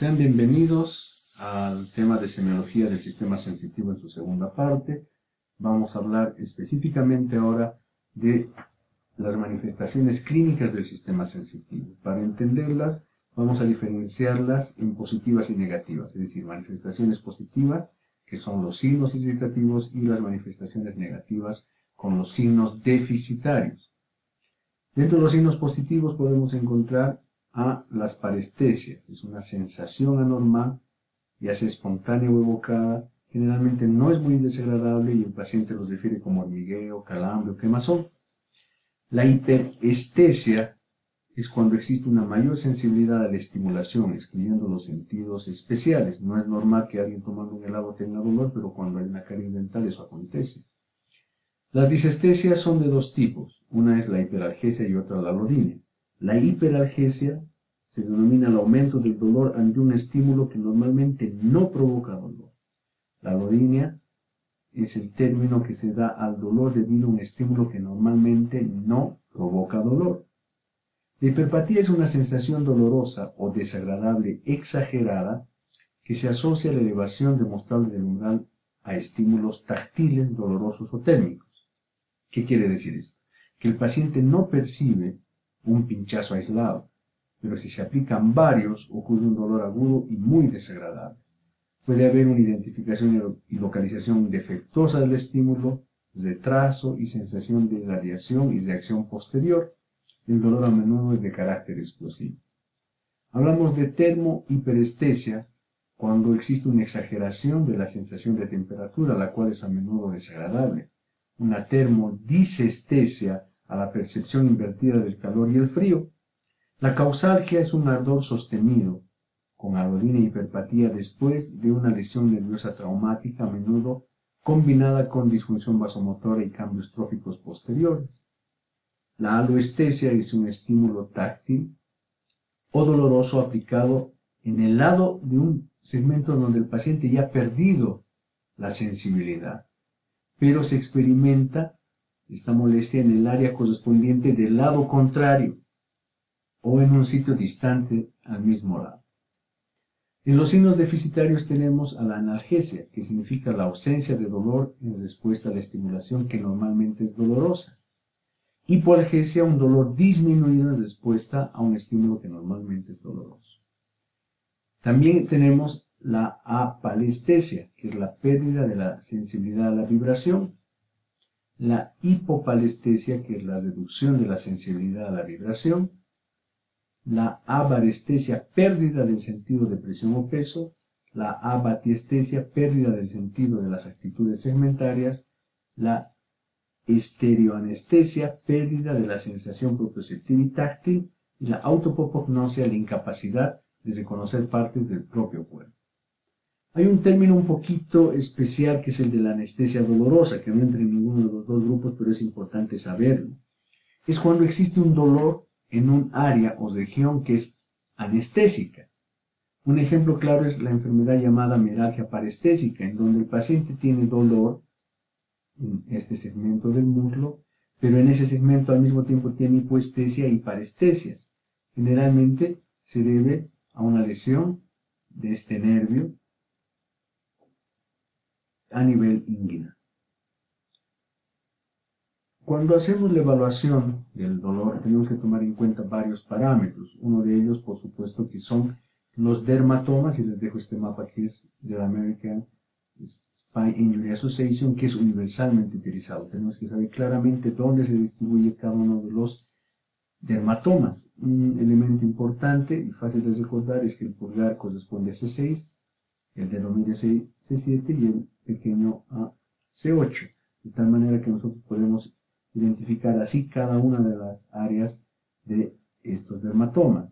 Sean bienvenidos al tema de semiología del sistema sensitivo en su segunda parte. Vamos a hablar específicamente ahora de las manifestaciones clínicas del sistema sensitivo. Para entenderlas, vamos a diferenciarlas en positivas y negativas, es decir, manifestaciones positivas, que son los signos excitativos, y las manifestaciones negativas, con los signos deficitarios. Dentro de los signos positivos podemos encontrar a las parestesias. Es una sensación anormal, ya sea espontánea o evocada. Generalmente no es muy desagradable y el paciente los refiere como hormigueo, calambre o quemazón. La hiperestesia es cuando existe una mayor sensibilidad a la estimulación, excluyendo los sentidos especiales. No es normal que alguien tomando un helado tenga dolor, pero cuando hay una caries dental eso acontece. Las disestesias son de dos tipos. Una es la hiperalgesia y otra la alodinia. La hiperalgesia se denomina el aumento del dolor ante un estímulo que normalmente no provoca dolor. La alodinia es el término que se da al dolor debido a un estímulo que normalmente no provoca dolor. La hiperpatía es una sensación dolorosa o desagradable exagerada que se asocia a la elevación demostrable del umbral a estímulos táctiles, dolorosos o térmicos. ¿Qué quiere decir esto? Que el paciente no percibe un pinchazo aislado, pero si se aplican varios, ocurre un dolor agudo y muy desagradable. Puede haber una identificación y localización defectuosa del estímulo, retraso y sensación de radiación y reacción posterior. El dolor a menudo es de carácter explosivo. Hablamos de termohiperestesia cuando existe una exageración de la sensación de temperatura, la cual es a menudo desagradable. Una termodisestesia a la percepción invertida del calor y el frío. La causalgia es un ardor sostenido, con alodinia y hiperpatía después de una lesión nerviosa traumática, a menudo combinada con disfunción vasomotora y cambios tróficos posteriores. La aloestesia es un estímulo táctil o doloroso aplicado en el lado de un segmento donde el paciente ya ha perdido la sensibilidad, pero se experimenta esta molestia en el área correspondiente del lado contrario o en un sitio distante al mismo lado. En los signos deficitarios tenemos a la analgesia, que significa la ausencia de dolor en respuesta a la estimulación que normalmente es dolorosa. Hipoalgesia, un dolor disminuido en respuesta a un estímulo que normalmente es doloroso. También tenemos la apalestesia, que es la pérdida de la sensibilidad a la vibración. La hipopalestesia, que es la reducción de la sensibilidad a la vibración. La avarestesia, pérdida del sentido de presión o peso. La abatiestesia, pérdida del sentido de las actitudes segmentarias. La estereoanestesia, pérdida de la sensación proprioceptiva y táctil. Y la autopopognosia, la incapacidad de reconocer partes del propio cuerpo. Hay un término un poquito especial que es el de la anestesia dolorosa, que no entra en ninguno de los dos grupos, pero es importante saberlo. Es cuando existe un dolor en un área o región que es anestésica. Un ejemplo claro es la enfermedad llamada mialgia parestésica, en donde el paciente tiene dolor en este segmento del muslo, pero en ese segmento al mismo tiempo tiene hipoestesia y parestesias. Generalmente se debe a una lesión de este nervio a nivel inguinal. Cuando hacemos la evaluación del dolor tenemos que tomar en cuenta varios parámetros. Uno de ellos, por supuesto, que son los dermatomas, y les dejo este mapa que es de la American Spine Injury Association, que es universalmente utilizado. Tenemos que saber claramente dónde se distribuye cada uno de los dermatomas. Un elemento importante y fácil de recordar es que el pulgar corresponde a C6, el dedo medio C7 y el pequeño a C8, de tal manera que nosotros podemos identificar así cada una de las áreas de estos dermatomas.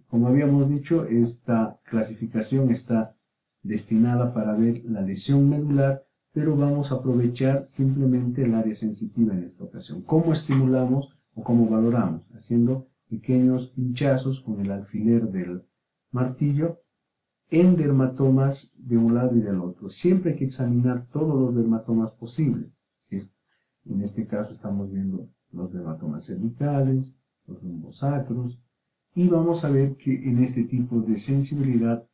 Como habíamos dicho, esta clasificación está destinada para ver la lesión medular, pero vamos a aprovechar simplemente el área sensitiva en esta ocasión. ¿Cómo estimulamos o cómo valoramos? Haciendo pequeños pinchazos con el alfiler del martillo en dermatomas de un lado y del otro. Siempre hay que examinar todos los dermatomas posibles, ¿sí? En este caso estamos viendo los dermatomas cervicales, los lumbosacros, y vamos a ver que en este tipo de sensibilidad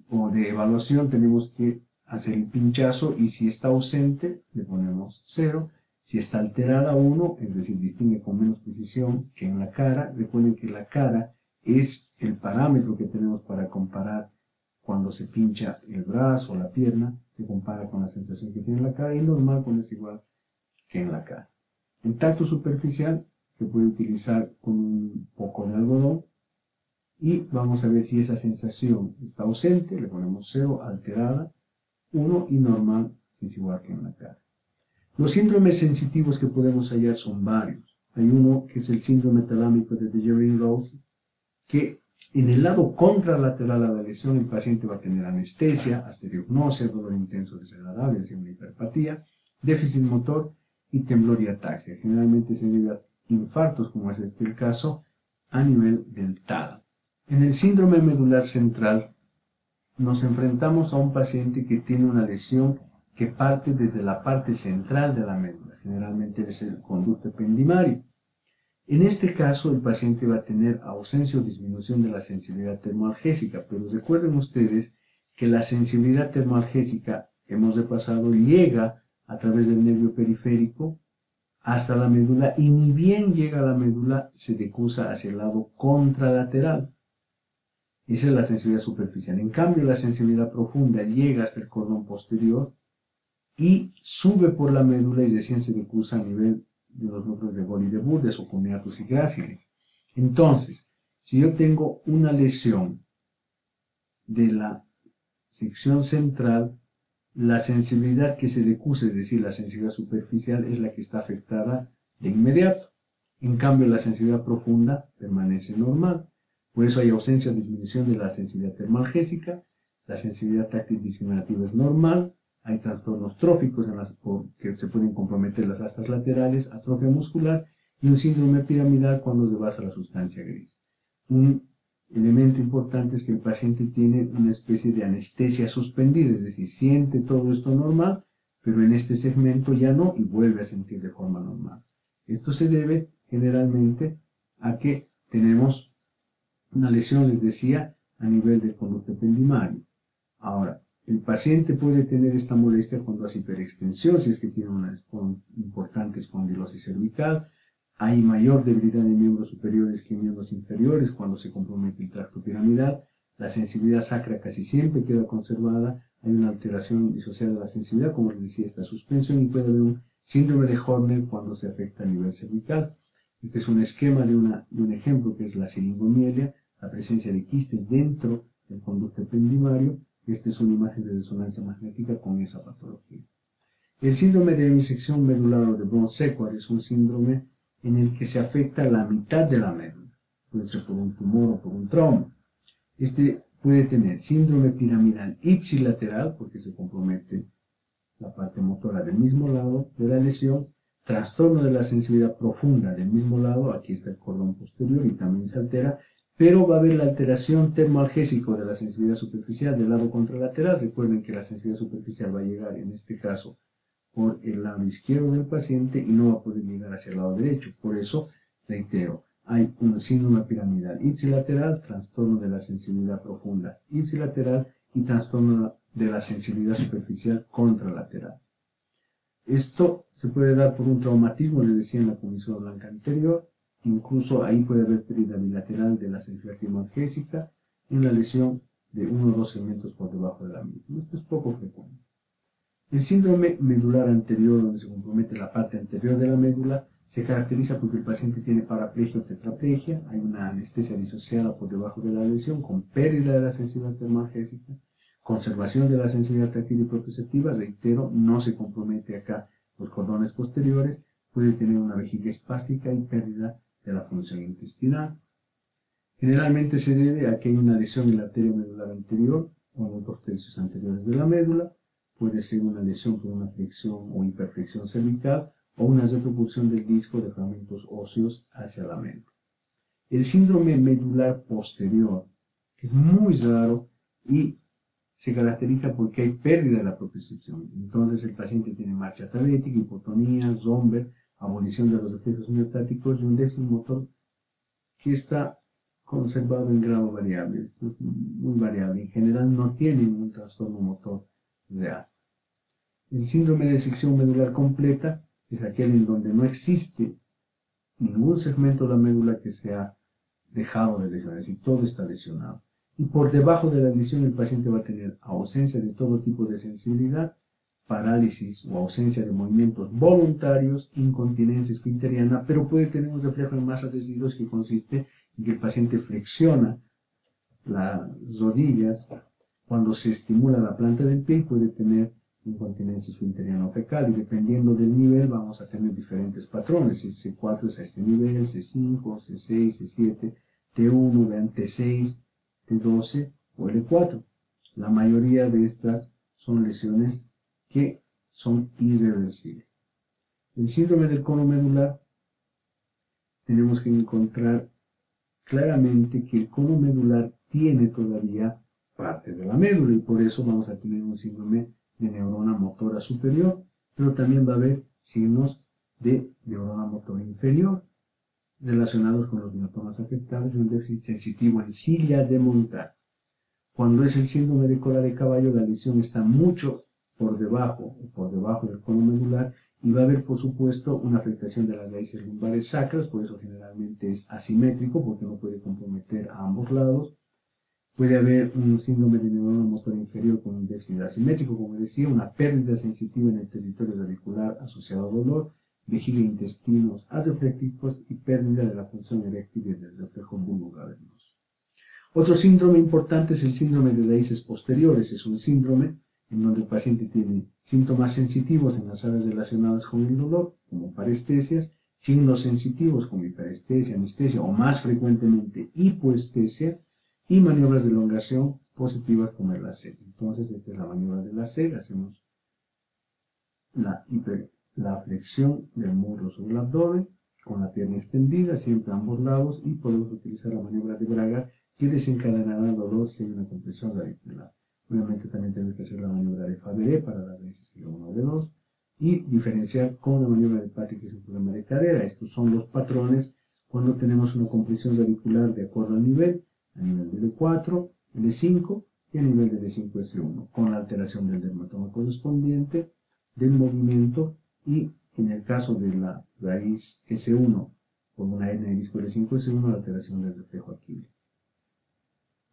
o de evaluación tenemos que hacer el pinchazo y si está ausente le ponemos 0, si está alterada 1, es decir, distingue con menos precisión que en la cara. Recuerden que la cara es el parámetro que tenemos para comparar cuando se pincha el brazo o la pierna, se compara con la sensación que tiene en la cara y normal cuando es igual que en la cara. En tacto superficial se puede utilizar con un poco de algodón y vamos a ver si esa sensación está ausente, le ponemos 0, alterada 1 y normal si es igual que en la cara. Los síndromes sensitivos que podemos hallar son varios. Hay uno que es el síndrome talámico de Dejerine-Roussel, que en el lado contralateral a la lesión el paciente va a tener anestesia, asteriognosia, dolor intenso desagradable, una hiperpatía, déficit motor y temblor y ataxia. Generalmente se debe a infartos, como es este el caso, a nivel del tálamo. En el síndrome medular central nos enfrentamos a un paciente que tiene una lesión que parte desde la parte central de la médula, generalmente es el conducto ependimario. En este caso, el paciente va a tener ausencia o disminución de la sensibilidad termoalgésica, pero recuerden ustedes que la sensibilidad termoalgésica, hemos repasado, llega a través del nervio periférico hasta la médula y ni bien llega a la médula se decusa hacia el lado contralateral. Esa es la sensibilidad superficial. En cambio, la sensibilidad profunda llega hasta el cordón posterior y sube por la médula y recién se decusa a nivel de los núcleos de Gol y de Burdes o cuneatus y gráciles. Entonces, si yo tengo una lesión de la sección central, la sensibilidad que se decusa, es decir, la sensibilidad superficial, es la que está afectada de inmediato. En cambio, la sensibilidad profunda permanece normal. Por eso hay ausencia o disminución de la sensibilidad termalgésica, la sensibilidad táctil discriminativa es normal, hay trastornos tróficos porque se pueden comprometer las astas laterales, atrofia muscular y un síndrome piramidal cuando se basa la sustancia gris. Un elemento importante es que el paciente tiene una especie de anestesia suspendida, es decir, siente todo esto normal, pero en este segmento ya no y vuelve a sentir de forma normal. Esto se debe generalmente a que tenemos una lesión, les decía, a nivel del conducto ependimario. Ahora, el paciente puede tener esta molestia cuando hace hiperextensión, si es que tiene una importante espondilosis cervical. Hay mayor debilidad en miembros superiores que en miembros inferiores cuando se compromete el tracto piramidal. La sensibilidad sacra casi siempre queda conservada. Hay una alteración disociada de la sensibilidad, como les decía, esta suspensión, y puede haber un síndrome de Horner cuando se afecta a nivel cervical. Este es un esquema de un ejemplo que es la siringomielia, la presencia de quistes dentro del conducto ependimario. Esta es una imagen de resonancia magnética con esa patología. El síndrome de hemisección medular o de Brown-Séquard es un síndrome en el que se afecta la mitad de la médula, puede ser por un tumor o por un trauma. Este puede tener síndrome piramidal ipsilateral, porque se compromete la parte motora del mismo lado de la lesión, trastorno de la sensibilidad profunda del mismo lado, aquí está el cordón posterior y también se altera, pero va a haber la alteración termoalgésica de la sensibilidad superficial del lado contralateral. Recuerden que la sensibilidad superficial va a llegar, en este caso, por el lado izquierdo del paciente y no va a poder llegar hacia el lado derecho. Por eso, reitero, hay un síndrome piramidal ipsilateral, trastorno de la sensibilidad profunda ipsilateral y trastorno de la sensibilidad superficial contralateral. Esto se puede dar por un traumatismo, les decía en la comisión blanca anterior, incluso ahí puede haber pérdida bilateral de la sensibilidad termoalgésica en la lesión de uno o dos segmentos por debajo de la misma. Esto es poco frecuente. El síndrome medular anterior, donde se compromete la parte anterior de la médula, se caracteriza porque el paciente tiene paraplegia o tetraplegia, hay una anestesia disociada por debajo de la lesión con pérdida de la sensibilidad termoalgésica, conservación de la sensibilidad táctil y proprioceptiva, reitero, no se compromete acá los cordones posteriores, puede tener una vejiga espástica y pérdida de la función intestinal. Generalmente se debe a que hay una lesión en la arteria medular anterior o en los 2 tercios anteriores de la médula, puede ser una lesión por una flexión o hiperflexión cervical o una retropulsión del disco de fragmentos óseos hacia la médula. El síndrome medular posterior es muy raro y se caracteriza porque hay pérdida de la propiocepción. Entonces el paciente tiene marcha atavética, hipotonía, Zomber, abolición de los reflejos miotáticos y un déficit motor que está conservado en grado variable. Esto es muy variable. En general no tienen un trastorno motor real. El síndrome de sección medular completa es aquel en donde no existe ningún segmento de la médula que se ha dejado de lesionar, es decir, todo está lesionado. Y por debajo de la lesión el paciente va a tener ausencia de todo tipo de sensibilidad, parálisis o ausencia de movimientos voluntarios, incontinencia esfinteriana, pero puede tener un reflejo en masa de residuos que consiste en que el paciente flexiona las rodillas cuando se estimula la planta del pie y puede tener incontinencia esfinteriana o fecal, y dependiendo del nivel vamos a tener diferentes patrones. C4 es a este nivel, C5, C6, C7, T1, vean T6, T12 o L4. La mayoría de estas son lesiones que son irreversibles. El síndrome del cono medular, tenemos que encontrar claramente que el cono medular tiene todavía parte de la médula y por eso vamos a tener un síndrome de neurona motora superior, pero también va a haber signos de neurona motora inferior relacionados con los miotomas afectados y un déficit sensitivo en silla de montar. Cuando es el síndrome de cola de caballo, la lesión está mucho por debajo del cono medular y va a haber, por supuesto, una afectación de las raíces lumbares sacras, por eso generalmente es asimétrico, porque no puede comprometer a ambos lados. Puede haber un síndrome de neurona motora inferior con un déficit asimétrico, como decía, una pérdida sensitiva en el territorio radicular asociado a dolor, vejiga e intestinos adreflécticos y pérdida de la función eréctil y del reflejo bulbocavernoso. Otro síndrome importante es el síndrome de raíces posteriores. Es un síndrome en donde el paciente tiene síntomas sensitivos en las áreas relacionadas con el dolor, como parestesias, signos sensitivos como hiperestesia, anestesia o más frecuentemente hipoestesia, y maniobras de elongación positivas como el láser. Entonces, esta es la maniobra del láser. Hacemos la flexión del muslo sobre el abdomen con la pierna extendida, siempre a ambos lados, y podemos utilizar la maniobra de Braga que desencadenará el dolor si hay una compresión radicular. Obviamente también tenemos que hacer la maniobra de Faberé para las raíces de 1 de 2 y diferenciar con la maniobra de Patty, que es un problema de cadera. Estos son los patrones cuando tenemos una compresión radicular de acuerdo al nivel, a nivel de L4, L5 y a nivel de L5 S1, con la alteración del dermatoma correspondiente, del movimiento y en el caso de la raíz S1 con una hernia de disco L5 S1, la alteración del reflejo aquileo.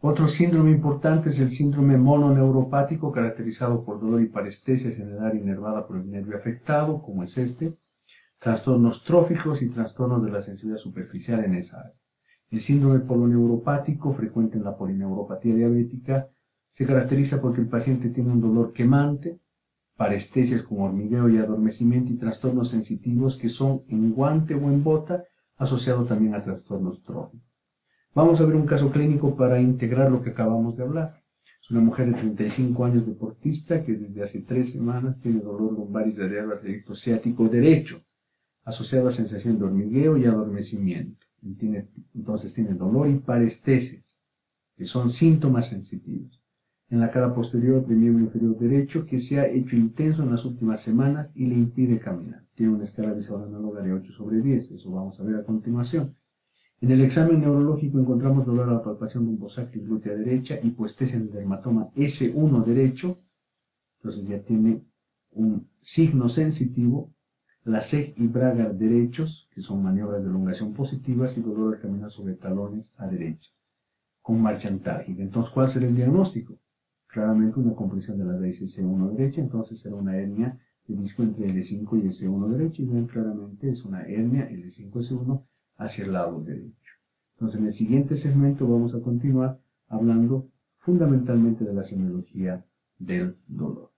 Otro síndrome importante es el síndrome mononeuropático, caracterizado por dolor y parestesias en el área inervada por el nervio afectado, como es este, trastornos tróficos y trastornos de la sensibilidad superficial en esa área. El síndrome poloneuropático, frecuente en la polineuropatía diabética, se caracteriza porque el paciente tiene un dolor quemante, parestesias como hormigueo y adormecimiento y trastornos sensitivos que son en guante o en bota, asociado también a trastornos tróficos. Vamos a ver un caso clínico para integrar lo que acabamos de hablar. Es una mujer de 35 años deportista que desde hace 3 semanas tiene dolor lumbar y radial al trayecto ciático derecho, asociado a sensación de hormigueo y adormecimiento. Entonces tiene dolor y parestesias, que son síntomas sensitivos. En la cara posterior del miembro inferior derecho, que se ha hecho intenso en las últimas semanas y le impide caminar. Tiene una escala visual análoga de 8/10, eso vamos a ver a continuación. En el examen neurológico encontramos dolor a la palpación lumbosacral y glútea derecha, hipoestesia en el dermatoma S1 derecho, entonces ya tiene un signo sensitivo, la SEG y Braga derechos, que son maniobras de elongación positivas, y dolor al caminar sobre talones a derecha, con marcha antálgica. Entonces, ¿cuál será el diagnóstico? Claramente una compresión de la raíz S1 derecha, entonces será una hernia de disco entre L5 y S1 derecho, y ven claramente es una hernia L5 S1 hacia el lado derecho. Entonces, en el siguiente segmento vamos a continuar hablando fundamentalmente de la semiología del dolor.